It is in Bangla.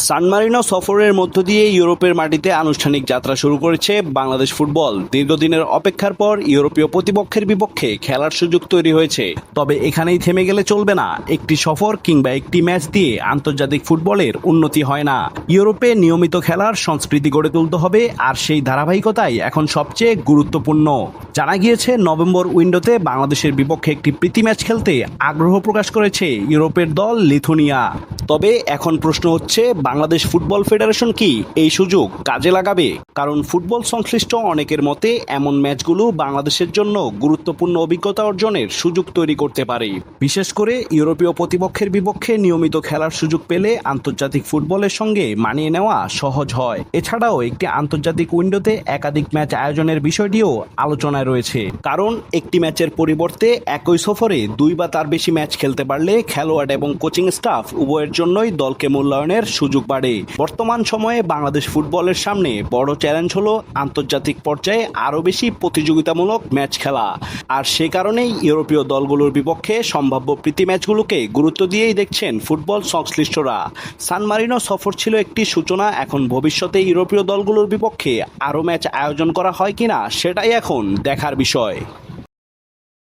সান মারিনো সফরের মধ্য দিয়ে ইউরোপের মাটিতে আনুষ্ঠানিক যাত্রা শুরু করেছে বাংলাদেশ ফুটবল। দীর্ঘদিনের অপেক্ষার পর ইউরোপীয় প্রতিপক্ষের বিপক্ষে খেলার সুযোগ তৈরি হয়েছে। তবে এখানেই থেমে গেলে চলবে না। একটি সফর কিংবা একটি ম্যাচ দিয়ে আন্তর্জাতিক ফুটবলের উন্নতি হয় না। ইউরোপে নিয়মিত খেলার সংস্কৃতি গড়ে তুলতে হবে, আর সেই ধারাবাহিকতাই এখন সবচেয়ে গুরুত্বপূর্ণ। জানা গিয়েছে, নভেম্বর উইন্ডোতে বাংলাদেশের বিপক্ষে একটি প্রীতি ম্যাচ খেলতে আগ্রহ প্রকাশ করেছে ইউরোপের দল লিথুনিয়া। তবে এখন প্রশ্ন হচ্ছে, বাংলাদেশ ফুটবল ফেডারেশন কি এই সুযোগ কাজে লাগাবে? কারণ ফুটবল সংশ্লিষ্ট অনেকের মতে এমন ম্যাচগুলো বাংলাদেশের জন্য গুরুত্বপূর্ণ অভিজ্ঞতা অর্জনের সুযোগ তৈরি করতে পারে। বিশেষ করে ইউরোপীয় প্রতিপক্ষের বিপক্ষে নিয়মিত খেলার সুযোগ পেলে আন্তর্জাতিক ফুটবলের সঙ্গে মানিয়ে নেওয়া সহজ হয়। এছাড়াও একটি আন্তর্জাতিক উইন্ডোতে একাধিক ম্যাচ আয়োজনের বিষয়টিও আলোচনায় রয়েছে। কারণ একটি ম্যাচের পরিবর্তে একই সফরে 2 বা তার বেশি ম্যাচ খেলতে পারলে খেলোয়াড় এবং কোচিং স্টাফ উভয়ের জন্যই দলকে মূল্যায়নের সুযোগ বাড়ে। বর্তমান সময়ে বাংলাদেশ ফুটবলের সামনে বড় চ্যালেঞ্জ হলো আন্তর্জাতিক পর্যায়ে আরও বেশি প্রতিযোগিতামূলক ম্যাচ খেলা। আর সে কারণেই ইউরোপীয় দলগুলোর বিপক্ষে সম্ভাব্য প্রীতি ম্যাচগুলোকে গুরুত্ব দিয়েই দেখছেন ফুটবল সংশ্লিষ্টরা। সান মারিনো সফর ছিল একটি সূচনা। এখন ভবিষ্যতে ইউরোপীয় দলগুলোর বিপক্ষে আরও ম্যাচ আয়োজন করা হয় কিনা সেটাই এখন দেখার বিষয়।